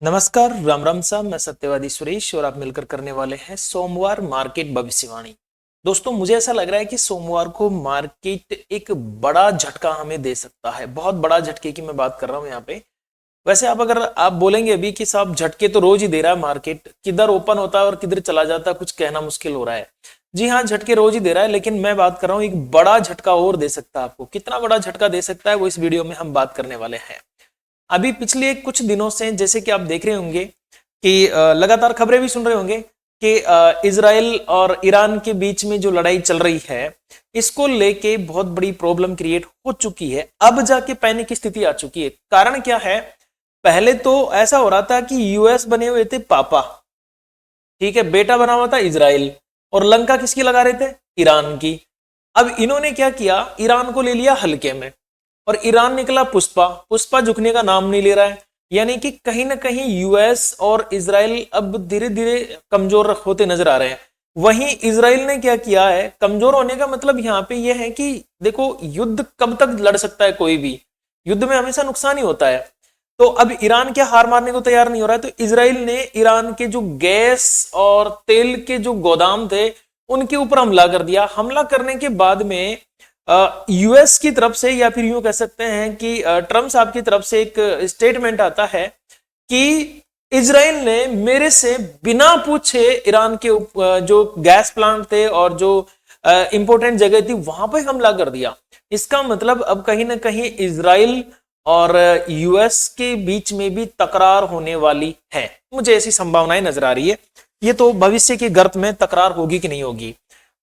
नमस्कार, राम राम साहब। मैं सत्यवादी सुरेश और आप मिलकर करने वाले हैं सोमवार मार्केट भविष्यवाणी। दोस्तों, मुझे ऐसा लग रहा है कि सोमवार को मार्केट एक बड़ा झटका हमें दे सकता है। बहुत बड़ा झटके की मैं बात कर रहा हूं यहाँ पे। वैसे अगर आप बोलेंगे अभी कि साहब झटके तो रोज ही दे रहा है मार्केट, किधर ओपन होता है और किधर चला जाता है कुछ कहना मुश्किल हो रहा है। जी हाँ, झटके रोज ही दे रहा है, लेकिन मैं बात कर रहा हूँ एक बड़ा झटका और दे सकता है आपको। कितना बड़ा झटका दे सकता है वो इस वीडियो में हम बात करने वाले हैं। अभी पिछले कुछ दिनों से जैसे कि आप देख रहे होंगे कि लगातार खबरें भी सुन रहे होंगे कि इजराइल और ईरान के बीच में जो लड़ाई चल रही है, इसको लेके बहुत बड़ी प्रॉब्लम क्रिएट हो चुकी है। अब जाके पैनिक की स्थिति आ चुकी है। कारण क्या है? पहले तो ऐसा हो रहा था कि यूएस बने हुए थे पापा, ठीक है, बेटा बना हुआ था इजराइल, और लंका किसकी लगा रहे थे? ईरान की। अब इन्होंने क्या किया, ईरान को ले लिया हल्के में, और ईरान निकला पुष्पा। पुष्पा झुकने का नाम नहीं ले रहा है। यानी कि कहीं ना कहीं यूएस और इजराइल अब धीरे धीरे कमजोर होते नजर आ रहे हैं। वहीं इजराइल ने क्या किया है, कमजोर होने का मतलब यहाँ पे यह है कि देखो, युद्ध कब तक लड़ सकता है कोई भी, युद्ध में हमेशा नुकसान ही होता है। तो अब ईरान क्या हार मारने को तैयार नहीं हो रहा है, तो इजराइल ने ईरान के जो गैस और तेल के जो गोदाम थे उनके ऊपर हमला कर दिया। हमला करने के बाद में यूएस की तरफ से, या फिर यूं कह सकते हैं कि ट्रम्प साहब की तरफ से एक स्टेटमेंट आता है कि इजराइल ने मेरे से बिना पूछे ईरान के जो गैस प्लांट थे और जो इंपोर्टेंट जगह थी वहां पर हमला कर दिया। इसका मतलब अब कहीं ना कहीं इजराइल और यूएस के बीच में भी तकरार होने वाली है। मुझे ऐसी संभावनाएं नजर आ रही है। ये तो भविष्य के गर्त में तकरार होगी कि नहीं होगी।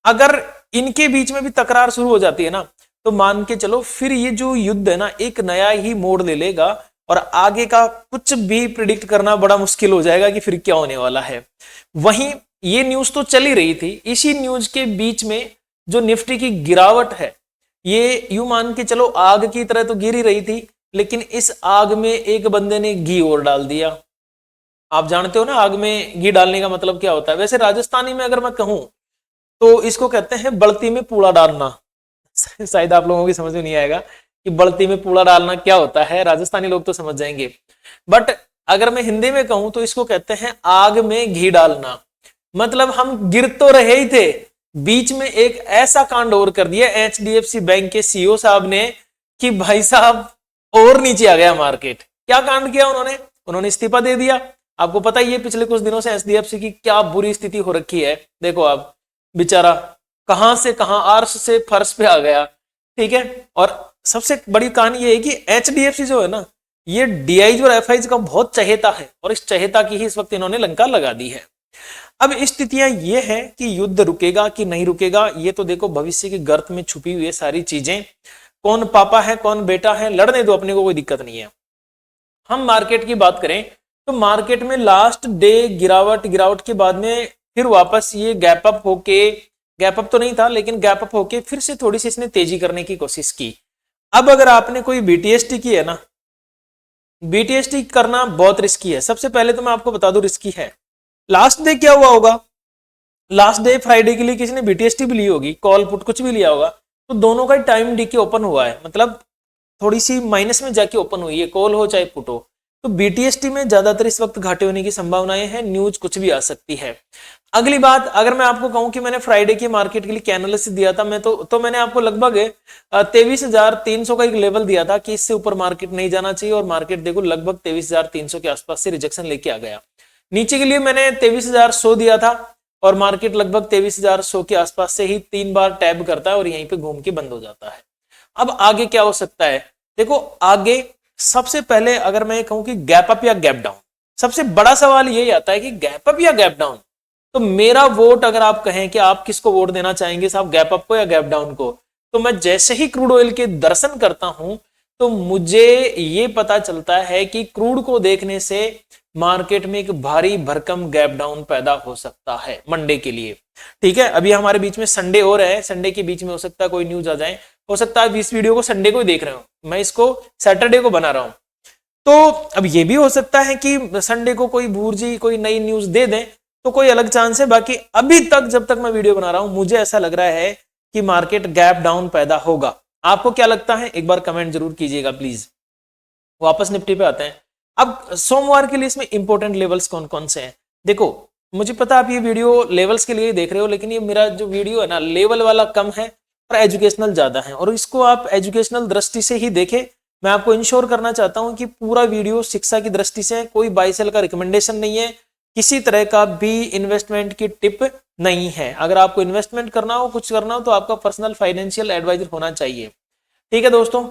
अगर इनके बीच में भी तकरार शुरू हो जाती है ना, तो मान के चलो फिर ये जो युद्ध है ना एक नया ही मोड़ ले लेगा, और आगे का कुछ भी प्रिडिक्ट करना बड़ा मुश्किल हो जाएगा कि फिर क्या होने वाला है। वहीं ये न्यूज तो चल ही रही थी, इसी न्यूज के बीच में जो निफ्टी की गिरावट है, ये यूं मान के चलो आग की तरह तो गिर ही रही थी, लेकिन इस आग में एक बंदे ने घी और डाल दिया। आप जानते हो ना आग में घी डालने का मतलब क्या होता है। वैसे राजस्थानी में अगर मैं कहूं तो इसको कहते हैं बड़ती में पूड़ा डालना। शायद आप लोगों की समझ में नहीं आएगा कि बड़ती में पूड़ा डालना क्या होता है, राजस्थानी लोग तो समझ जाएंगे। बट अगर मैं हिंदी में कहूं तो इसको कहते हैं आग में घी डालना। मतलब हम गिर तो रहे ही थे, बीच में एक ऐसा कांड और कर दिया एचडीएफसी बैंक के सीईओ साहब ने कि भाई साहब और नीचे आ गया मार्केट। क्या कांड किया उन्होंने इस्तीफा दे दिया। आपको पता ही है पिछले कुछ दिनों से एचडीएफसी की क्या बुरी स्थिति हो रखी है। देखो आप, बेचारा कहां से कहां, अर्श से फर्श पे आ गया, ठीक है। और सबसे बड़ी कहानी ये है कि एचडीएफसी जो है ना, ये डीआईज और एफआईज का बहुत चहेता है, और इस चहेता की ही इस वक्त इन्होंने लंका लगा दी है। अब स्थितियां ये है कि युद्ध रुकेगा कि नहीं रुकेगा, ये तो देखो भविष्य के गर्त में छुपी हुई है सारी चीजें। कौन पापा है कौन बेटा है, लड़ने दो, अपने को कोई दिक्कत नहीं है। हम मार्केट की बात करें तो मार्केट में लास्ट डे गिरावट के बाद में फिर वापस ये गैप अप होके, गैप अप तो नहीं था लेकिन गैप अप होके फिर से थोड़ी सी इसने तेजी करने की कोशिश की। अब अगर आपने कोई बीटीएसटी की है ना, बीटीएसटी करना बहुत रिस्की है। सबसे पहले तो मैं आपको बता दूं रिस्की है। लास्ट डे क्या हुआ होगा, लास्ट डे फ्राइडे के लिए किसी ने बीटीएसटी भी ली होगी, कॉल पुट कुछ भी लिया होगा, तो दोनों का टाइम डी के ओपन हुआ है, मतलब थोड़ी सी माइनस में जाके ओपन हुई है, कॉल हो चाहे पुट हो। तो बीटीएसटी में ज्यादातर इस वक्त घाटे होने की संभावनाएं हैं, न्यूज कुछ भी आ सकती है। अगली बात, अगर मैं आपको कहूं कि मैंने फ्राइडे की मार्केट के लिए क्या एनालिसिस दिया था, मैं तो मैंने आपको लगभग 23,300 का एक लेवल दिया था कि इससे ऊपर मार्केट नहीं जाना चाहिए, और मार्केट देखो लगभग 23,300 के आसपास से रिजेक्शन लेके आ गया। नीचे के लिए मैंने 23,100 दिया था, और मार्केट लगभग 23,100 के आसपास से ही 3 बार टैब करता है और यहीं पे घूम के बंद हो जाता है। अब आगे क्या हो सकता है, देखो आगे सबसे पहले अगर मैं कहूं कि गैप अप या गैप डाउन, सबसे बड़ा सवाल यही आता है कि गैप अप या गैप डाउन। तो मेरा वोट, अगर आप कहें कि आप किसको वोट देना चाहेंगे साहब, गैप अप को या गैप डाउन को, तो मैं जैसे ही क्रूड ऑयल के दर्शन करता हूं तो मुझे ये पता चलता है कि क्रूड को देखने से मार्केट में एक भारी भरकम गैप डाउन पैदा हो सकता है मंडे के लिए। ठीक है, अभी हमारे बीच में संडे हो रहा है, संडे के बीच में हो सकता है कोई न्यूज आ जाए, हो सकता है इस वीडियो को संडे को ही देख रहे हो, मैं इसको सैटरडे को बना रहा हूं। तो अब ये भी हो सकता है कि संडे को कोई भूर्जी कोई नई न्यूज दे दें, तो कोई अलग चांस है। बाकी अभी तक जब तक मैं वीडियो बना रहा हूं मुझे ऐसा लग रहा है कि मार्केट गैप डाउन पैदा होगा। आपको क्या लगता है, एक बार कमेंट जरूर कीजिएगा प्लीज। वापस निफ्टी पे आते हैं। अब सोमवार के लिए इसमें इंपॉर्टेंट लेवल्स कौन कौन से हैं? देखो, मुझे पता आप ये वीडियो लेवल्स के लिए देख रहे हो, लेकिन ये मेरा जो वीडियो है ना, लेवल वाला कम है और एजुकेशनल ज्यादा है, और इसको आप एजुकेशनल दृष्टि से ही देखें। मैं आपको इंश्योर करना चाहता हूं कि पूरा वीडियो शिक्षा की दृष्टि से है, कोई बाय सेल का रिकमेंडेशन नहीं है, किसी तरह का भी इन्वेस्टमेंट की टिप नहीं है। अगर आपको इन्वेस्टमेंट करना हो, कुछ करना हो, तो आपका पर्सनल फाइनेंशियल एडवाइजर होना चाहिए। ठीक है दोस्तों,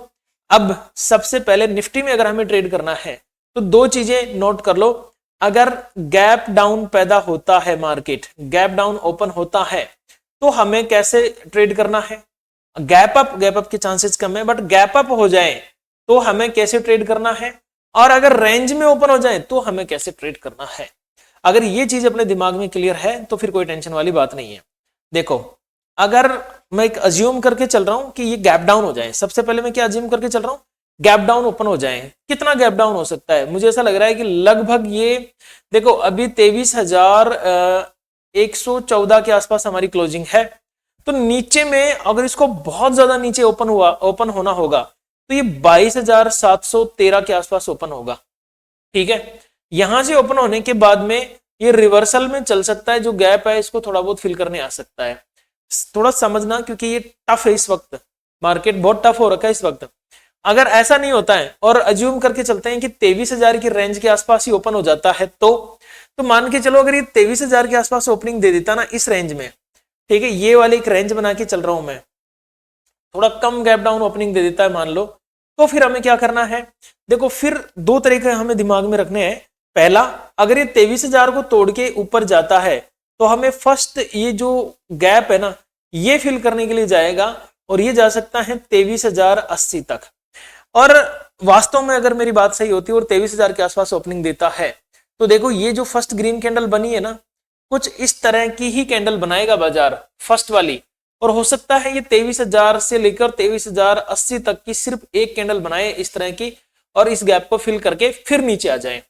अब सबसे पहले निफ्टी में अगर हमें ट्रेड करना है तो दो चीजें नोट कर लो। अगर गैप डाउन पैदा होता है, मार्केट गैप डाउन ओपन होता है, तो हमें कैसे ट्रेड करना है? गैप अप के चांसेस कम है, बट गैप अप हो जाए तो हमें कैसे ट्रेड करना है, और अगर रेंज में ओपन हो जाए तो हमें कैसे ट्रेड करना है। अगर ये चीज अपने दिमाग में क्लियर है तो फिर कोई टेंशन वाली बात नहीं है। देखो, अगर मैं एक अज्यूम करके चल रहा हूं कि ये गैप डाउन हो जाए, सबसे पहले मैं क्या अज्यूम करके चल रहा हूं? गैप डाउन ओपन हो जाए। कितना गैप डाउन हो सकता है? मुझे ऐसा लग रहा है कि लगभग ये, देखो अभी 23,114 के आसपास हमारी क्लोजिंग है, तो नीचे में अगर इसको बहुत ज्यादा नीचे ओपन होना होगा तो ये 22,713 के आसपास ओपन होगा। ठीक है, यहां से ओपन होने के बाद में ये रिवर्सल में चल सकता है, जो गैप है इसको थोड़ा बहुत फिल करने आ सकता है। थोड़ा समझना, क्योंकि ये टफ है इस वक्त, मार्केट बहुत टफ हो रखा है इस वक्त। अगर ऐसा नहीं होता है और अज्यूम करके चलते हैं कि 23,000 की रेंज के आसपास ही ओपन हो जाता है, तो मान के चलो अगर ये 23,000 के आसपास ओपनिंग दे देता ना इस रेंज में, ठीक है, ये वाली एक रेंज बना के चल रहा हूं मैं, थोड़ा कम गैप डाउन ओपनिंग दे देता है मान लो, तो फिर हमें क्या करना है? देखो, फिर दो तरीके हमें दिमाग में रखने हैं। पहला, अगर ये 23,000 को तोड़ के ऊपर जाता है तो हमें फर्स्ट ये जो गैप है ना, ये फिल करने के लिए जाएगा, और ये जा सकता है 23,080 तक। और वास्तव में अगर मेरी बात सही होती है और 23,000 के आसपास ओपनिंग देता है, तो देखो ये जो फर्स्ट ग्रीन कैंडल बनी है ना, कुछ इस तरह की ही कैंडल बनाएगा बाजार, फर्स्ट वाली, और हो सकता है ये 23,000 से लेकर 23,080 तक की सिर्फ एक कैंडल बनाए इस तरह की, और इस गैप को फिल करके फिर नीचे आ जाए,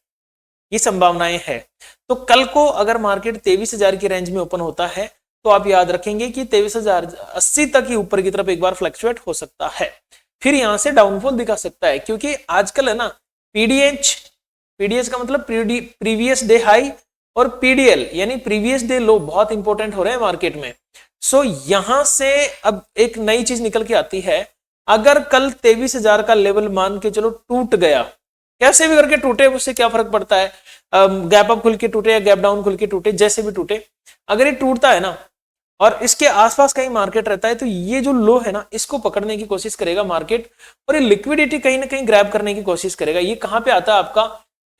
ये संभावनाएं है। तो कल को अगर मार्केट 23,000 की रेंज में ओपन होता है तो आप याद रखेंगे कि 23,080 तक ही ऊपर की तरफ एक बार फ्लक्चुएट हो सकता है, फिर यहां से डाउनफॉल दिखा सकता है, क्योंकि आजकल है ना पीडीएच का मतलब प्रीवियस डे हाई, और पीडीएल यानी प्रीवियस डे लो बहुत इंपॉर्टेंट हो रहे हैं मार्केट में। सो यहां से अब एक नई चीज निकल के आती है, अगर कल 23,000 का लेवल मान के चलो टूट गया, कैसे भी करके टूटे, उससे क्या फर्क पड़ता है, गैप अप खुल के टूटे या गैप डाउन खुल के टूटे, जैसे भी टूटे, अगर ये टूटता है ना और इसके आसपास कहीं मार्केट रहता है, तो ये जो लो है ना, इसको पकड़ने की कोशिश करेगा मार्केट, और ये लिक्विडिटी कहीं ना कहीं ग्रैब करने की कोशिश करेगा। ये कहां पे आता है आपका?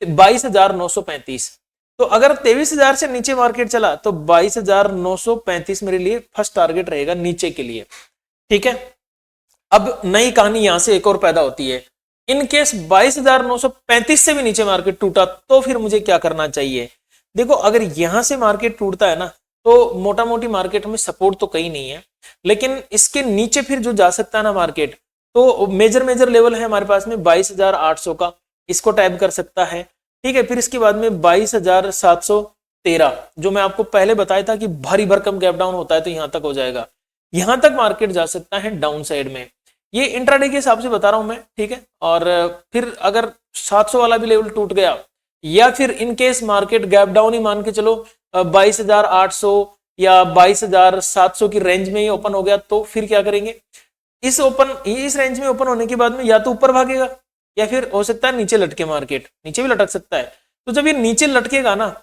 22,935। तो अगर 23,000 से नीचे मार्केट चला तो 22,935 मेरे लिए फर्स्ट टारगेट रहेगा नीचे के लिए। ठीक है, अब नई कहानी यहां से एक और पैदा होती है, इन केस 22,935 से भी नीचे मार्केट टूटा तो फिर मुझे क्या करना चाहिए? देखो, अगर यहां से मार्केट टूटता है ना, तो मोटा मोटी मार्केट में सपोर्ट तो कहीं नहीं है, लेकिन इसके नीचे फिर जो जा सकता है ना मार्केट, तो मेजर लेवल है हमारे पास में 22,800 का, इसको टैप कर सकता है। ठीक है, फिर इसके बाद में 22,713, जो मैं आपको पहले बताया था कि भारी भरकम गैप डाउन होता है तो यहां तक हो जाएगा, यहां तक मार्केट जा सकता है डाउन साइड में। ये इंट्राडे के हिसाब से बता रहा हूं मैं, ठीक है। और फिर अगर 700 वाला भी लेवल टूट गया, या फिर in case market gap down ही मान के चलो 22,800 या 22,700 की रेंज में ही ओपन हो गया, तो फिर क्या करेंगे? इस रेंज में ओपन होने के बाद में या तो ऊपर भागेगा, या फिर हो सकता है नीचे लटके, मार्केट नीचे भी लटक सकता है। तो जब ये नीचे लटकेगा ना,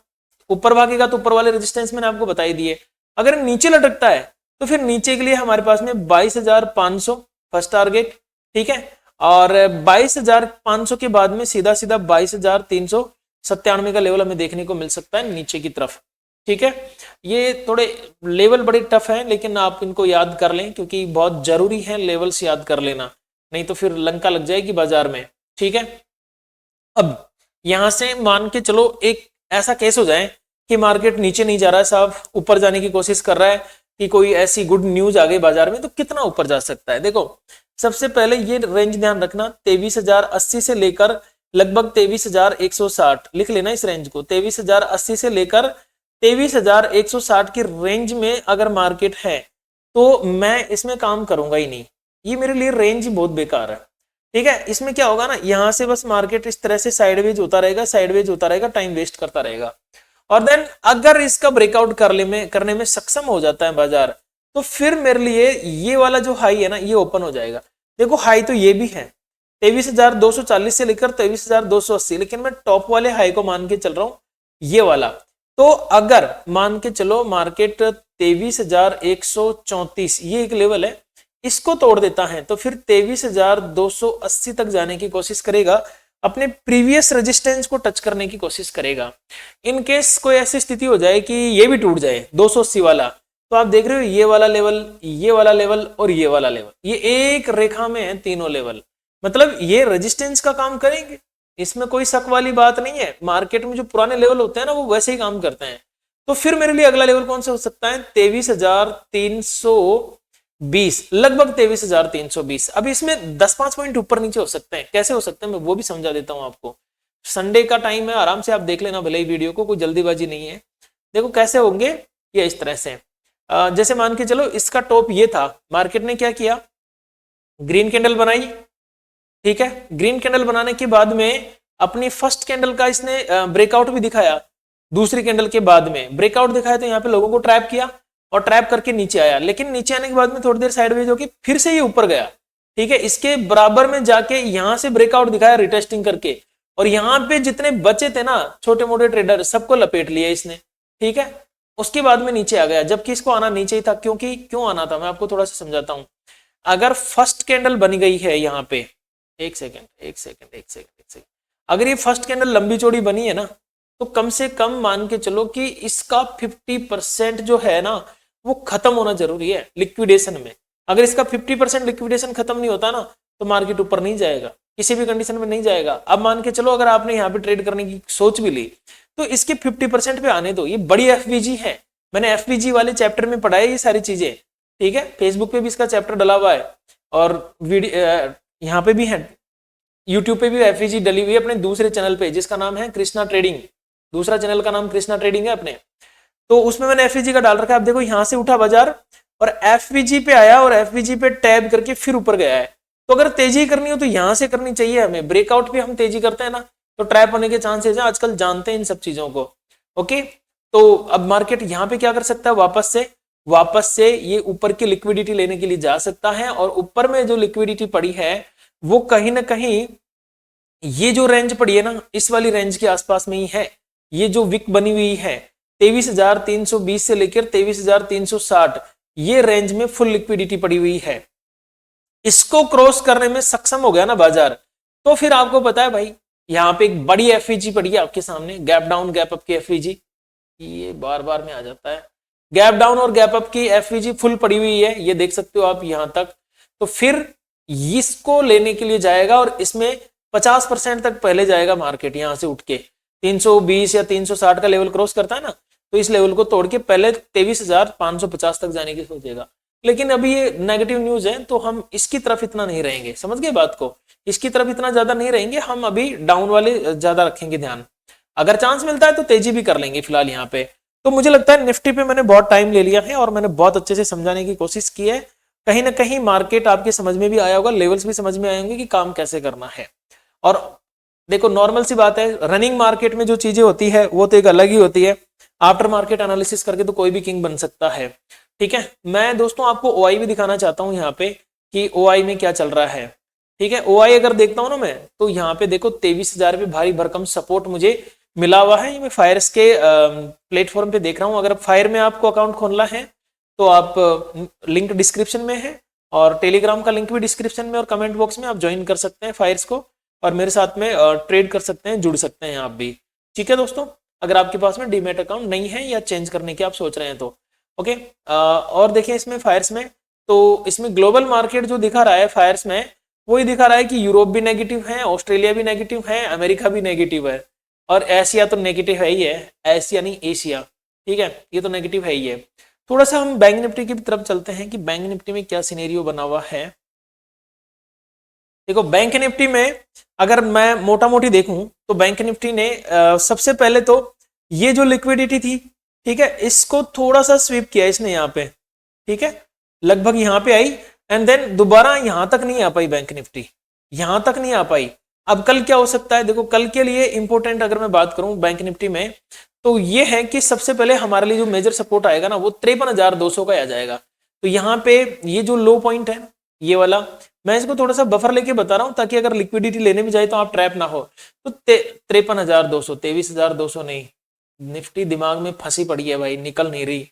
ऊपर भागेगा तो ऊपर वाले रेजिस्टेंस मैंने आपको बताई दिए, अगर नीचे लटकता है तो फिर नीचे के लिए हमारे पास में 22,500 फर्स्ट टारगेट। ठीक है, और 22,500 के बाद में सीधा 22,397 का लेवल हमें देखने को मिल सकता है नीचे की तरफ। ठीक है, ये थोड़े लेवल बड़े टफ हैं, लेकिन आप इनको याद कर लें, क्योंकि बहुत जरूरी है लेवल्स याद कर लेना, नहीं तो फिर लंका लग जाएगी बाजार में। ठीक है, अब यहां से मान के चलो एक ऐसा केस हो जाए कि मार्केट नीचे नहीं जा रहा है साहब, ऊपर जाने की कोशिश कर रहा है, कि कोई ऐसी गुड न्यूज आ गई बाजार में, तो कितना ऊपर जा सकता है? देखो, सबसे पहले ये रेंज ध्यान रखना, 23,080 से लेकर लगभग 23,160, लिख लेना इस रेंज को, 23,080 से लेकर 23,160 की रेंज में अगर मार्केट है तो मैं इसमें काम करूंगा ही नहीं, ये मेरे लिए रेंज बहुत बेकार है। ठीक है, इसमें क्या होगा ना, यहां से बस मार्केट इस तरह से साइडवेज होता रहेगा, साइडवेज होता रहेगा, टाइम वेस्ट करता रहेगा। और देन अगर इसका ब्रेकआउट करने में सक्षम हो जाता है बाजार, तो फिर मेरे लिए ये वाला जो हाई है ना, ये ओपन हो जाएगा। देखो हाई तो ये भी है 23,240 से लेकर 23,280, लेकिन मैं टॉप वाले हाई को मान के चल रहा हूं, ये वाला। तो अगर मान के चलो मार्केट 23,134 ये एक लेवल है, इसको तोड़ देता है तो फिर 23,280 तक जाने की कोशिश करेगा, अपने प्रीवियस रेजिस्टेंस को टच करने की कोशिश करेगा। इन केस कोई ऐसी स्थिति हो जाए कि ये भी टूट जाए 280 वाला, तो आप देख रहे हो ये वाला लेवल, ये वाला लेवल और ये वाला लेवल, ये एक रेखा में है तीनों लेवल, मतलब ये रेजिस्टेंस का काम करेंगे, इसमें कोई शक वाली बात नहीं है। मार्केट में जो पुराने लेवल होते हैं ना, वो वैसे ही काम करते हैं। तो फिर मेरे लिए अगला लेवल कौन सा हो सकता है, 23,320, लगभग 23,320। अब इसमें 10-5 पॉइंट ऊपर नीचे हो सकते हैं, कैसे हो सकते हैं मैं वो भी समझा देता हूं आपको। संडे का टाइम है, आराम से आप देख लेना भले ही वीडियो को, कोई जल्दीबाजी नहीं है। देखो कैसे होंगे ये, इस तरह से जैसे मान के चलो इसका टॉप ये था, मार्केट ने क्या किया, ग्रीन कैंडल बनाई, ठीक है, ग्रीन कैंडल बनाने के बाद में अपनी फर्स्ट कैंडल का इसने ब्रेकआउट भी दिखाया, दूसरी कैंडल के बाद में ब्रेकआउट दिखाया, तो यहाँ पे लोगों को ट्रैप किया और ट्रैप करके नीचे आया, लेकिन नीचे आने के बाद में थोड़ी देर साइडवेज होके फिर से ये ऊपर गया, ठीक है, इसके बराबर में जाके यहां से ब्रेकआउट दिखाया रिटेस्टिंग करके, और यहाँ पे जितने बचे थे ना छोटे मोटे ट्रेडर, सबको लपेट लिया इसने, ठीक है। उसके बाद में नीचे आ गया, जबकि इसको आना नीचे ही था, क्योंकि क्यों आना था मैं आपको थोड़ा सा समझाता हूं। अगर फर्स्ट कैंडल बन गई है यहाँ पे, एक सेकेंड, अगर ये फर्स्ट कैंडल लंबी चौड़ी बनी है ना, तो कम से कम मान के चलो कि इसका 50% जो है ना, वो खत्म होना जरूरी है लिक्विडेशन में। अगर इसका 50% लिक्विडेशन खत्म नहीं होता ना, तो मार्केट ऊपर नहीं जाएगा, किसी भी कंडीशन में नहीं जाएगा। अब मान के चलो अगर आपने यहाँ पे ट्रेड करने की सोच भी ली, तो इसके 50% पे आने दो, ये बड़ी एफवीजी है, मैंने एफवीजी वाले चैप्टर में पढ़ा है ये सारी चीजें, ठीक है, फेसबुक पे भी इसका चैप्टर डला हुआ है, और वीडियो यहाँ पे भी है, यूट्यूब पे भी एफवीजी डली हुई है अपने दूसरे चैनल पे, जिसका नाम है कृष्णा ट्रेडिंग, दूसरा चैनल का नाम कृष्णा ट्रेडिंग है अपने, तो उसमें मैंने एफवीजी का डाल रखा है। आप देखो यहां से उठा बाजार और एफवीजी पे आया, और एफवीजी पे टैब करके फिर ऊपर गया है। तो अगर तेजी करनी हो तो यहां से करनी चाहिए हमें, ब्रेकआउट पे हम तेजी करते हैं ना, तो ट्रैप होने के चांसेस है, आजकल जानते हैं इन सब चीजों को। ओके, तो अब मार्केट यहाँ पे क्या कर सकता है, वापस से ये ऊपर की लिक्विडिटी लेने के लिए जा सकता है, और ऊपर में जो लिक्विडिटी पड़ी है वो कहीं ना कहीं ये जो रेंज पड़ी है ना, इस वाली रेंज के आसपास में ही है। ये जो विक बनी हुई है 23,320 से लेकर 23,360, ये रेंज में फुल लिक्विडिटी पड़ी हुई है। इसको क्रॉस करने में सक्षम हो गया ना बाजार, तो फिर आपको पता है भाई, यहाँ पे एक बड़ी एफईजी पड़ी है आपके सामने, गैप डाउन गैप अप की एफईजी, ये बार बार में आ जाता है, गैप डाउन और गैप अप की एफईजी फुल पड़ी हुई है, ये देख सकते हो आप यहां तक। तो फिर इसको लेने के लिए जाएगा, और इसमें 50% तक पहले जाएगा मार्केट, यहां से उठ के 320 या 360 का लेवल क्रॉस करता है ना, तो इस लेवल को तोड़ के पहले 23,550 तक जाने की सोचेगा। लेकिन अभी ये नेगेटिव न्यूज है, तो हम इसकी तरफ इतना नहीं रहेंगे, समझ गए बात को, इसकी तरफ इतना ज्यादा नहीं रहेंगे, हम अभी डाउन वाले ज्यादा रखेंगे ध्यान। अगर चांस मिलता है तो तेजी भी कर लेंगे फिलहाल यहाँ पे। तो मुझे लगता है निफ्टी पे मैंने बहुत टाइम ले लिया है, और मैंने बहुत अच्छे से समझाने की कोशिश की है। कहीं ना कहीं मार्केट आपके समझ में भी आया होगा, लेवल्स भी समझ में आए होंगे कि काम कैसे करना है। और देखो नॉर्मल सी बात है, रनिंग मार्केट में जो चीजें होती है वो तो एक अलग ही होती है, आफ्टर मार्केट एनालिसिस करके तो कोई भी किंग बन सकता है, ठीक है। मैं दोस्तों आपको ओआई भी दिखाना चाहता हूं यहाँ पे कि ओआई में क्या चल रहा है, ठीक है। ओआई अगर देखता हूं ना मैं, तो यहाँ पे देखो 23,000 पे भारी भरकम सपोर्ट मुझे मिला हुआ है, ये मैं फायर्स के प्लेटफॉर्म पे देख रहा हूँ। अगर फायर में आपको अकाउंट खोलना है तो आप लिंक डिस्क्रिप्शन में है, और टेलीग्राम का लिंक भी डिस्क्रिप्शन में और कमेंट बॉक्स में, आप ज्वाइन कर सकते हैं फायर्स को, और मेरे साथ में ट्रेड कर सकते हैं, जुड़ सकते हैं आप भी, ठीक है दोस्तों। अगर आपके पास में डीमैट अकाउंट नहीं है या चेंज करने की आप सोच रहे हैं तो ओके। और देखिए इसमें फायर्स में, तो इसमें ग्लोबल मार्केट जो दिखा रहा है फायर्स में, वही दिखा रहा है कि यूरोप भी नेगेटिव है, ऑस्ट्रेलिया भी नेगेटिव है, अमेरिका भी नेगेटिव है, और एशिया तो नेगेटिव है ही है, एशिया नहीं एशिया, ठीक है, ये तो नेगेटिव है ही है। थोड़ा सा हम बैंक निफ्टी की तरफ चलते हैं कि बैंक निफ्टी में क्या सिनेरियो बना हुआ है। देखो बैंक निफ्टी में अगर मैं मोटा मोटी देखूं, तो बैंक निफ्टी ने सबसे पहले तो ये जो लिक्विडिटी थी, ठीक है, इसको थोड़ा सा स्वीप किया इसने यहाँ पे, ठीक है, लगभग यहाँ पे आई, एंड देन दोबारा यहां तक नहीं आ पाई बैंक निफ्टी, यहां तक नहीं आ पाई। अब कल क्या हो सकता है, देखो कल के लिए इंपॉर्टेंट अगर मैं बात करूं बैंक निफ्टी में, तो ये है कि सबसे पहले हमारे लिए जो मेजर सपोर्ट आएगा ना वो 53,200 का आ जाएगा। तो यहाँ पे ये जो लो पॉइंट है ये वाला, मैं इसको थोड़ा सा बफर लेके बता रहा हूं ताकि अगर लिक्विडिटी लेने में जाए तो आप ट्रैप ना हो। तो 53,200, 23,200 नहीं, निफ्टी दिमाग में फंसी पड़ी है भाई, निकल नहीं रही।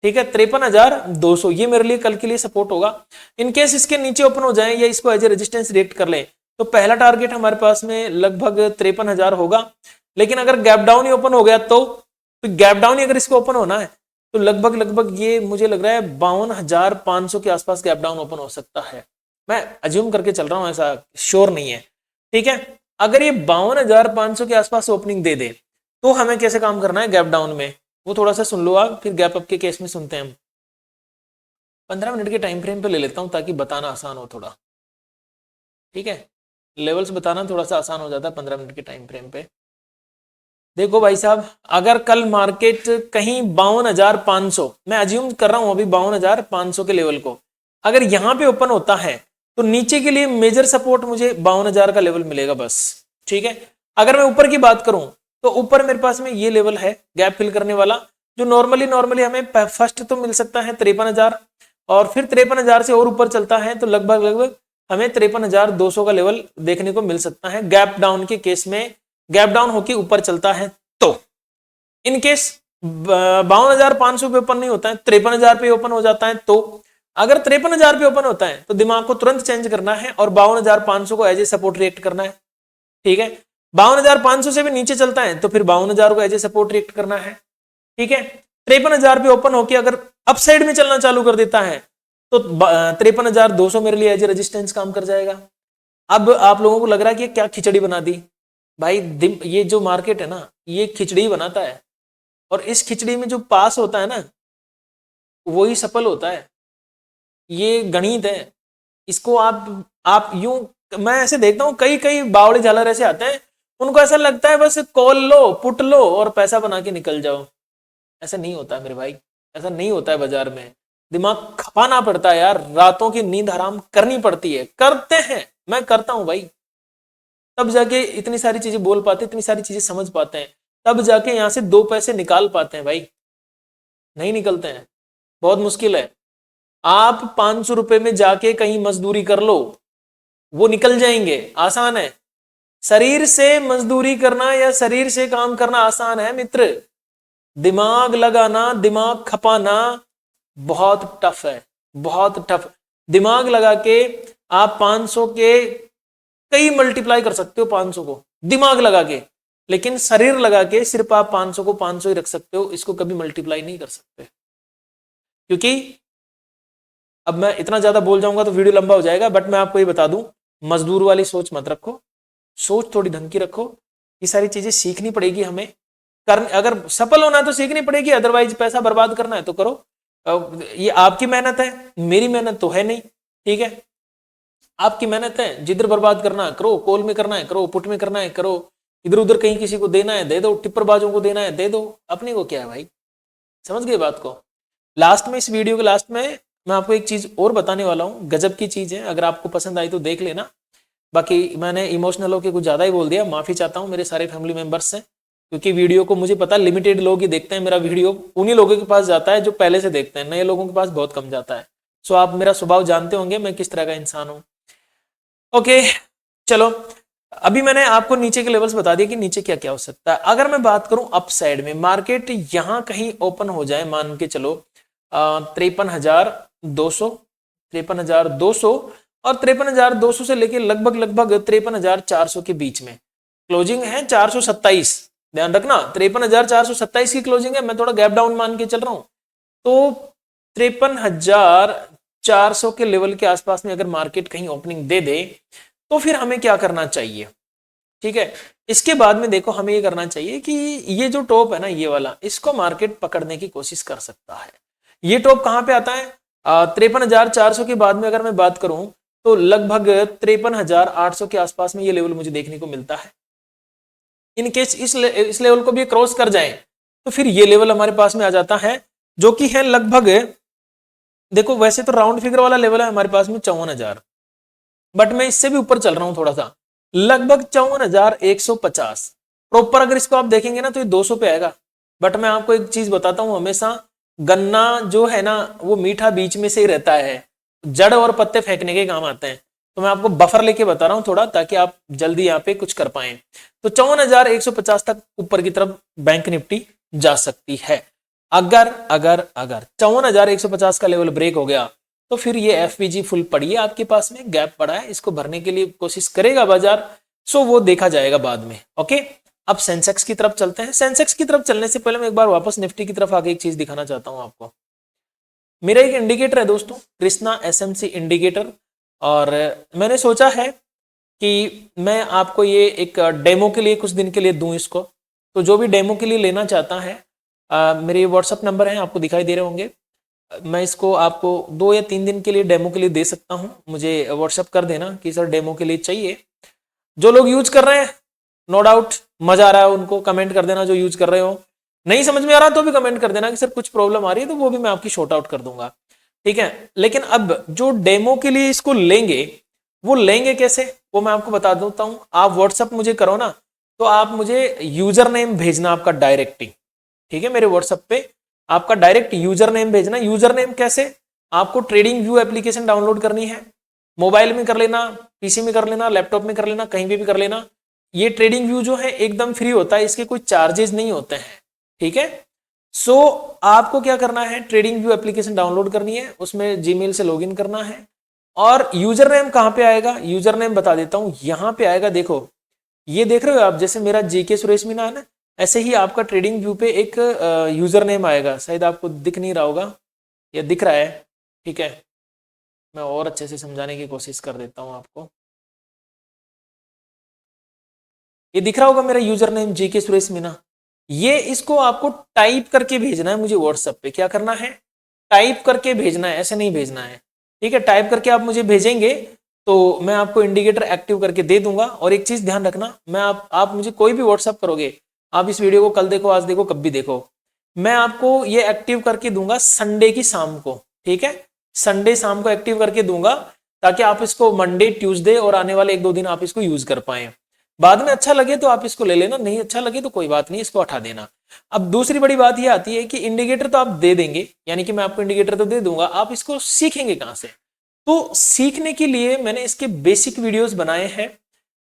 ठीक है, 53,200 ये मेरे लिए कल के लिए सपोर्ट होगा। इनकेस इसके नीचे ओपन हो जाए या इसको एज ए रेजिस्टेंस रिएक्ट कर ले तो पहला टारगेट हमारे पास में लगभग 53,000 होगा। लेकिन अगर गैप डाउन ही ओपन हो गया तो गैप डाउन ही अगर इसको ओपन होना है तो लगभग लगभग ये मुझे लग रहा है 52,500 के आसपास गैप डाउन ओपन हो सकता है। मैं अज्यूम करके चल रहा हूं, ऐसा श्योर नहीं है। ठीक है, अगर ये 52,500 के आसपास ओपनिंग दे दे तो हमें कैसे काम करना है गैप डाउन में, वो थोड़ा सा सुन लो आप, फिर गैप अप के केस में सुनते हैं हम। 15 मिनट के टाइम फ्रेम पे ले लेता हूं ताकि बताना आसान हो थोड़ा। ठीक है, लेवल्स बताना थोड़ा सा आसान हो जाता है 15 मिनट के टाइम फ्रेम पे। देखो भाई साहब, अगर कल मार्केट कहीं 52,500, मैं अज्यूम कर रहा हूं अभी 52,500 के लेवल को, अगर यहां पे ओपन होता है तो नीचे के लिए मेजर सपोर्ट मुझे 52,000 का लेवल मिलेगा बस। ठीक है, अगर मैं ऊपर की बात करूं तो ऊपर मेरे पास में ये लेवल है गैप फिल करने वाला, जो नॉर्मली हमें फर्स्ट तो मिल सकता है 53,000, और फिर 53,000 से और ऊपर चलता है तो लगभग लगभग हमें 53,200 का लेवल देखने को मिल सकता है गैप डाउन के केस में, गैप डाउन होके ऊपर चलता है तो। इनकेस 52,500 पे ओपन नहीं होता है, 53,000 पे ओपन हो जाता है तो, अगर 53,000 पे ओपन होता है तो दिमाग को तुरंत चेंज करना है और 52,500 को एज ए सपोर्ट रिएक्ट करना है। ठीक है, 52,500 से भी नीचे चलता है तो फिर 52,000 को एज ए सपोर्ट रिएक्ट करना है। ठीक है, 53,000 पे ओपन होके अगर अपसाइड में चलना चालू कर देता है तो 53,200 मेरे लिए एज ए रेजिस्टेंस काम कर जाएगा। अब आप लोगों को लग रहा है कि क्या खिचड़ी बना दी भाई, ये जो मार्केट है ना ये खिचड़ी बनाता है, और इस खिचड़ी में जो पास होता है ना वही सफल होता है। ये गणित है, इसको आप यूं, मैं ऐसे देखता हूं कई कई बावड़े झालर ऐसे आते हैं, उनको ऐसा लगता है बस कॉल लो पुट लो और पैसा बना के निकल जाओ। ऐसा नहीं होता है मेरे भाई, ऐसा नहीं होता है बाजार में, दिमाग खपाना पड़ता है यार, रातों की नींद हराम करनी पड़ती है, करते हैं, मैं करता हूं भाई, तब जाके इतनी सारी चीजें बोल पाते, इतनी सारी चीजें समझ पाते हैं, तब जाके यहां से 2 पैसे निकाल पाते हैं भाई, नहीं निकलते हैं, बहुत मुश्किल है। आप 500 रुपए में जाके कहीं मजदूरी कर लो, वो निकल जाएंगे, आसान है। शरीर से मजदूरी करना या शरीर से काम करना आसान है मित्र, दिमाग लगाना, दिमाग खपाना बहुत टफ है, बहुत टफ। दिमाग लगा के आप 500 के कई मल्टीप्लाई कर सकते हो 500 को दिमाग लगा के, लेकिन शरीर लगा के सिर्फ आप 500 को 500 ही रख सकते हो, इसको कभी मल्टीप्लाई नहीं कर सकते। क्योंकि अब मैं इतना ज्यादा बोल जाऊंगा तो वीडियो लंबा हो जाएगा, बट मैं आपको ये बता दूं, मजदूर वाली सोच मत रखो, सोच थोड़ी ढंग की रखो, ये सारी चीजें सीखनी पड़ेगी हमें, अगर सफल होना है तो सीखनी पड़ेगी, अदरवाइज पैसा बर्बाद करना है तो करो। ये आपकी मेहनत है, मेरी मेहनत तो है नहीं। ठीक है, आपकी मेहनत है, जिधर बर्बाद करना है करो, कॉल में करना है करो, पुट में करना है करो, इधर उधर कहीं किसी को देना है दे दो, टिप्परबाजों को देना है दे दो, अपने को क्या है भाई, समझ गए बात को। लास्ट में, इस वीडियो के लास्ट में मैं आपको एक चीज और बताने वाला हूँ, गजब की चीज है, अगर आपको पसंद आई तो देख लेना, बाकी मैंने इमोशनल होकर कुछ ज्यादा ही बोल दिया, माफी चाहता हूँ मेरे सारे फैमिली मेंबर्स से, क्योंकि वीडियो को मुझे पता लिमिटेड लोग ही देखते हैं, मेरा वीडियो उन्हीं लोगों के पास जाता है जो पहले से देखते हैं, नए लोगों के पास बहुत कम जाता है। सो आप मेरा स्वभाव जानते होंगे मैं किस तरह का इंसान हूँ। ओके चलो, अभी मैंने आपको नीचे के लेवल्स बता दिए कि नीचे क्या क्या हो सकता है। अगर मैं बात करूं अप साइड में, मार्केट यहां कहीं ओपन हो जाए, मान के चलो 53,200, 53,200 और 53,200 से लेके लगभग लगभग 53,400 के बीच में क्लोजिंग है, 427, ध्यान रखना 53,427 की क्लोजिंग है, मैं थोड़ा गैप डाउन मान के चल रहा हूं, तो 53,400 के लेवल के आसपास में अगर मार्केट कहीं ओपनिंग दे दे तो फिर हमें क्या करना चाहिए। ठीक है, इसके बाद में देखो हमें ये करना चाहिए कि ये जो टॉप है ना ये वाला, इसको मार्केट पकड़ने की कोशिश कर सकता है। ये टॉप कहां पे आता है, 53,400 के बाद में अगर मैं बात करूं तो लगभग 53,800 के आसपास में ये लेवल मुझे देखने को मिलता है। इनकेस इस लेवल को भी क्रॉस कर जाए तो फिर ये लेवल हमारे पास में आ जाता है, जो कि है लगभग, देखो वैसे तो राउंड फिगर वाला लेवल है हमारे पास में 54,000, बट मैं इससे भी ऊपर चल रहा हूं थोड़ा सा, लगभग 54,150। प्रॉपर अगर इसको आप देखेंगे ना तो ये 200 पे आएगा। बट मैं आपको एक चीज बताता हूं, हमेशा गन्ना जो है ना वो मीठा बीच में से ही रहता है, जड़ और पत्ते फेंकने के काम आते हैं। तो मैं आपको बफर लेके बता रहा हूं थोड़ा, ताकि आप जल्दी यहाँ पे कुछ कर पाए। तो 54,150 तक ऊपर की तरफ बैंक निफ्टी जा सकती है। अगर अगर अगर 54,150 का लेवल ब्रेक हो गया तो फिर ये एफवीजी फुल पड़ी है आपके पास में, गैप पड़ा है, इसको भरने के लिए कोशिश करेगा बाजार। सो वो देखा जाएगा बाद में। ओके, अब सेंसेक्स की तरफ चलते हैं। सेंसेक्स की तरफ चलने से पहले मैं एक बार वापस निफ्टी की तरफ आगे एक चीज दिखाना चाहता हूं आपको। मेरा एक इंडिकेटर है दोस्तों, कृष्णा एसएमसी इंडिकेटर, और मैंने सोचा है कि मैं आपको ये एक डेमो के लिए कुछ दिन के लिए दूं इसको। तो जो भी डेमो के लिए लेना चाहता है, मेरे व्हाट्सअप नंबर है आपको दिखाई दे रहे होंगे, मैं इसको आपको 2 या 3 दिन के लिए डेमो के लिए दे सकता हूं। मुझे व्हाट्सअप कर देना कि सर डेमो के लिए चाहिए। जो लोग यूज कर रहे हैं, नो डाउट मजा आ रहा है उनको कमेंट कर देना, जो यूज कर रहे हो। नहीं समझ में आ रहा तो भी कमेंट कर देना कि सर कुछ प्रॉब्लम आ रही है, तो वो भी मैं आपकी शॉर्ट आउट कर दूंगा। ठीक है, लेकिन अब जो डेमो के लिए इसको लेंगे, वो लेंगे कैसे वो मैं आपको बता देता हूं। आप व्हाट्सअप मुझे करो ना, तो आप मुझे यूजर नेम भेजना आपका डायरेक्ट ही। ठीक है, मेरे व्हाट्सएप पे आपका डायरेक्ट यूजर नेम भेजना। यूजर नेम कैसे, आपको ट्रेडिंग व्यू एप्लीकेशन डाउनलोड करनी है, मोबाइल में कर लेना, पीसी में कर लेना, लैपटॉप में कर लेना, कहीं भी कर लेना। ये ट्रेडिंग व्यू जो है एकदम फ्री होता है, इसके कोई चार्जेस नहीं होते हैं। ठीक है, सो आपको क्या करना है, ट्रेडिंग व्यू एप्लीकेशन डाउनलोड करनी है, उसमें जीमेल से लॉगिन करना है। और यूजर नेम कहां पे आएगा, यूजर नेम बता देता हूं, यहां पे आएगा। देखो ये देख रहे हो आप, जैसे मेरा जीके सुरेश मीना है ना, ऐसे ही आपका ट्रेडिंग व्यू पे एक यूजर नेम आएगा। शायद आपको दिख नहीं रहा होगा या दिख रहा है। ठीक है, मैं और अच्छे से समझाने की कोशिश कर देता हूं आपको। ये दिख रहा होगा मेरा user name GK Suresh Meena. ये इसको आपको टाइप करके भेजना है मुझे व्हाट्सएप पे। क्या करना है, टाइप करके भेजना है, ऐसे नहीं भेजना है। ठीक है, टाइप करके आप मुझे भेजेंगे तो मैं आपको इंडिकेटर एक्टिव करके दे दूंगा। और एक चीज ध्यान रखना, मैं आप मुझे कोई भी व्हाट्सएप करोगे, आप इस वीडियो को कल देखो, आज देखो, कब भी देखो, मैं आपको ये एक्टिव करके दूंगा संडे की शाम को। ठीक है, संडे शाम को एक्टिव करके दूंगा, ताकि आप इसको मंडे, ट्यूसडे और आने वाले 1-2 दिन आप इसको यूज कर पाए। बाद में अच्छा लगे तो आप इसको ले लेना, नहीं अच्छा लगे तो कोई बात नहीं, इसको हटा देना। अब दूसरी बड़ी बात यह आती है कि इंडिकेटर तो आप दे देंगे, यानी कि मैं आपको इंडिकेटर तो दे दूंगा, आप इसको सीखेंगे कहां से। तो सीखने के लिए मैंने इसके बेसिक वीडियोस बनाए हैं,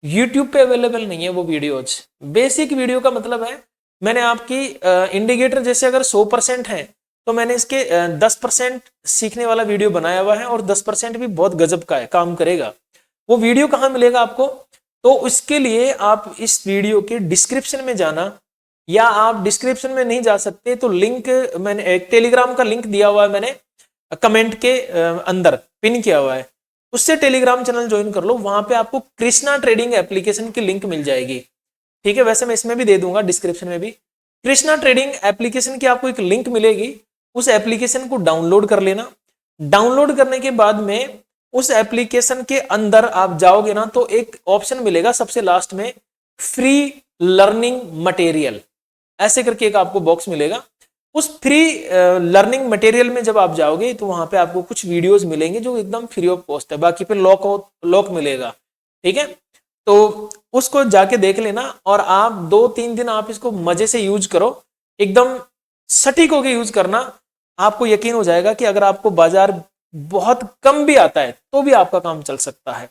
यूट्यूब पे अवेलेबल नहीं है वो वीडियोज। बेसिक वीडियो का मतलब है, मैंने आपकी इंडिकेटर जैसे अगर 100% है, तो मैंने इसके 10% सीखने वाला वीडियो बनाया हुआ है, और 10% भी बहुत गजब का है, काम करेगा। वो वीडियो कहाँ मिलेगा आपको, तो उसके लिए आप इस वीडियो के डिस्क्रिप्शन में जाना, या आप डिस्क्रिप्शन में नहीं जा सकते तो लिंक, मैंने एक टेलीग्राम का लिंक दिया हुआ है, मैंने कमेंट के अंदर पिन किया हुआ है, उससे टेलीग्राम चैनल ज्वाइन कर लो। वहां पे आपको कृष्णा ट्रेडिंग एप्लीकेशन की लिंक मिल जाएगी। ठीक है, वैसे मैं इसमें भी दे दूंगा डिस्क्रिप्शन में भी। कृष्णा ट्रेडिंग एप्लीकेशन की आपको एक लिंक मिलेगी, उस एप्लीकेशन को डाउनलोड कर लेना। डाउनलोड करने के बाद में उस एप्लीकेशन के अंदर आप जाओगे ना, तो एक ऑप्शन मिलेगा सबसे लास्ट में, फ्री लर्निंग मटेरियल, ऐसे करके एक आपको बॉक्स मिलेगा। उस फ्री लर्निंग मटेरियल में जब आप जाओगे तो वहां पे आपको कुछ वीडियोस मिलेंगे जो एकदम फ्री ऑफ कॉस्ट है, बाकी पे लॉक मिलेगा। ठीक है, तो उसको जाके देख लेना, और आप 2-3 दिन आप इसको मजे से यूज करो, एकदम सटीक होके यूज करना। आपको यकीन हो जाएगा कि अगर आपको बाजार बहुत कम भी आता है तो भी आपका काम चल सकता है।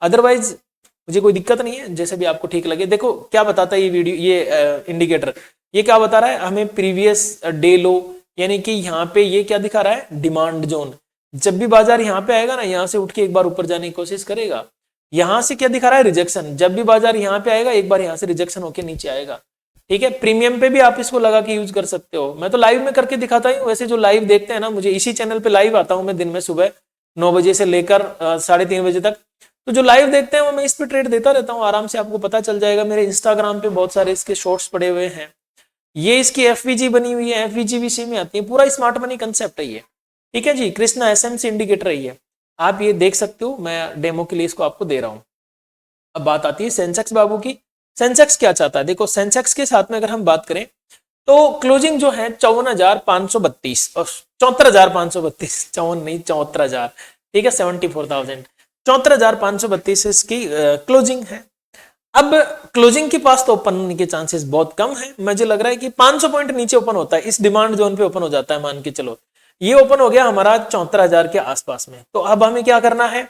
अदरवाइज मुझे कोई दिक्कत नहीं है, जैसे भी आपको ठीक लगे। देखो क्या बताता है ये वीडियो, ये इंडिकेटर, ये क्या बता रहा है हमें, प्रीवियस डे लो, यानी कि यहाँ पे ये क्या दिखा रहा है, डिमांड जोन। जब भी बाजार यहाँ पे आएगा ना, यहाँ से उठ के एक बार ऊपर जाने की कोशिश करेगा। यहाँ से क्या दिखा रहा है, रिजेक्शन। जब भी बाजार यहाँ पे आएगा, एक बार यहाँ से रिजेक्शन होके नीचे आएगा। ठीक है, प्रीमियम पे भी आप इसको लगा के यूज कर सकते हो। मैं तो लाइव में करके दिखाता हूँ। वैसे जो लाइव देखते हैं ना, मुझे इसी चैनल पे लाइव आता हूँ मैं दिन में, सुबह 9 बजे से लेकर 3:30 बजे तक। तो जो लाइव देखते हैं वो मैं इस पे ट्रेड देता रहता हूँ, आराम से आपको पता चल जाएगा। मेरे इंस्टाग्राम पे बहुत सारे इसके शॉर्ट्स पड़े हुए हैं। ये इसकी एफवीजी बनी हुई है, एफवीजी भी इसी में आती है, पूरा स्मार्ट मनी कंसेप्ट है ये। ठीक है जी, कृष्णा एसएमसी इंडिकेटर है ये, आप ये देख सकते हो, मैं डेमो के लिए इसको आपको दे रहा हूँ। अब बात आती है सेंसेक्स बाबू की। सेंसेक्स क्या चाहता है, देखो सेंसेक्स के साथ में अगर हम बात करें तो क्लोजिंग जो है 54,532 और 74,532, 54 नहीं 74,000। ठीक है, 74,000। 74,532 इसकी क्लोजिंग है। अब क्लोजिंग के पास तो ओपन होने के चांसेस बहुत कम है, मुझे लग रहा है कि 500 पॉइंट नीचे ओपन होता है, इस डिमांड जोन पे ओपन हो जाता है। मान के चलो ये ओपन हो गया हमारा 74,000 के आसपास में, तो अब हमें क्या करना है,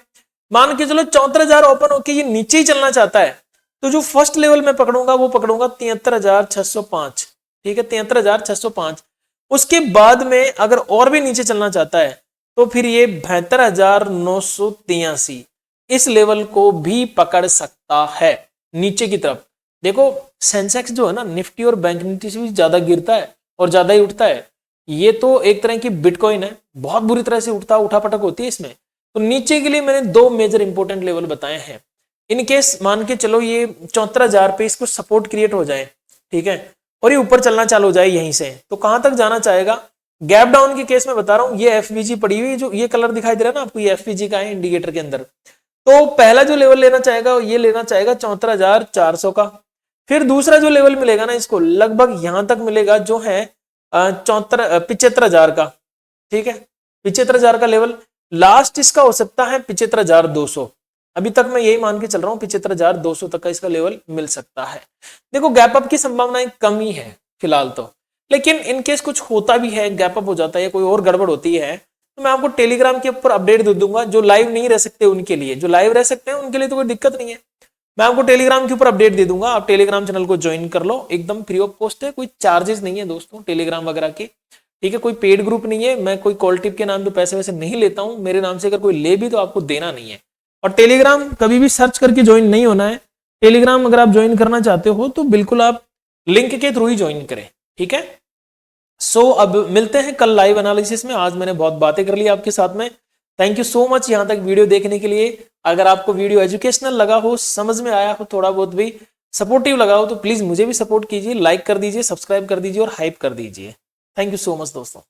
मान के चलो 74,000 ओपन होके ये नीचे ही चलना चाहता है, तो जो फर्स्ट लेवल में पकड़ूंगा वो पकड़ूंगा 73,605, ठीक है 73,605। उसके बाद में अगर और भी नीचे चलना चाहता है तो फिर ये 72,983 इस लेवल को भी पकड़ सकता है नीचे की तरफ। देखो सेंसेक्स जो है ना निफ्टी और बैंक निफ्टी से भी ज्यादा गिरता है और ज्यादा ही उठता है, ये तो एक तरह की बिटकॉइन है, बहुत बुरी तरह से उठा पटक होती है इसमें। तो नीचे के लिए मैंने दो मेजर इंपॉर्टेंट लेवल बताए हैं। इन केस मान के चलो ये 74,000 पे इसको सपोर्ट क्रिएट हो जाए, ठीक है, और ये ऊपर चलना चालू हो जाए यहीं से, तो कहां तक जाना चाहेगा, गैप डाउन के केस में बता रहा हूं, ये एफवीजी पड़ी हुई, जो ये कलर दिखाई दे रहा है ना आपको, ये एफवीजी का है इंडिकेटर के अंदर। तो पहला जो लेवल लेना चाहेगा ये लेना चाहेगा 74,400 का, फिर दूसरा जो लेवल मिलेगा ना इसको लगभग यहां तक मिलेगा जो है 75,000 का, ठीक है 75,000 का लेवल। लास्ट इसका हो सकता है 75,200, अभी तक मैं यही मान के चल रहा हूं 75,200 तक का इसका लेवल मिल सकता है। देखो गैप अप की संभावनाएं कम ही है फिलहाल तो, लेकिन इनकेस कुछ होता भी है, गैप अप हो जाता है, कोई और गड़बड़ होती है, तो मैं आपको टेलीग्राम के ऊपर अपडेट दे दूंगा। जो लाइव नहीं रह सकते उनके लिए, जो लाइव रह सकते हैं उनके लिए तो कोई दिक्कत नहीं है, मैं आपको टेलीग्राम के ऊपर अपडेट दे दूंगा। आप टेलीग्राम चैनल को ज्वाइन कर लो, एकदम फ्री ऑफ कॉस्ट है, कोई चार्जेस नहीं है दोस्तों टेलीग्राम वगैरह के, ठीक है, कोई पेड ग्रुप नहीं है, मैं कोई कॉल टिप के नाम पे पैसे वैसे नहीं लेता हूं, मेरे नाम से अगर कोई ले भी तो आपको देना नहीं है। और टेलीग्राम कभी भी सर्च करके ज्वाइन नहीं होना है, टेलीग्राम अगर आप ज्वाइन करना चाहते हो तो बिल्कुल आप लिंक के थ्रू ही ज्वाइन करें, ठीक है। सो अब मिलते हैं कल लाइव एनालिसिस में, आज मैंने बहुत बातें कर ली आपके साथ में। थैंक यू सो मच यहां तक वीडियो देखने के लिए। अगर आपको वीडियो एजुकेशनल लगा हो, समझ में आया हो, थोड़ा बहुत भी सपोर्टिव लगा हो तो प्लीज मुझे भी सपोर्ट कीजिए, लाइक कर दीजिए, सब्सक्राइब कर दीजिए और हाइप कर दीजिए। थैंक यू सो मच दोस्तों।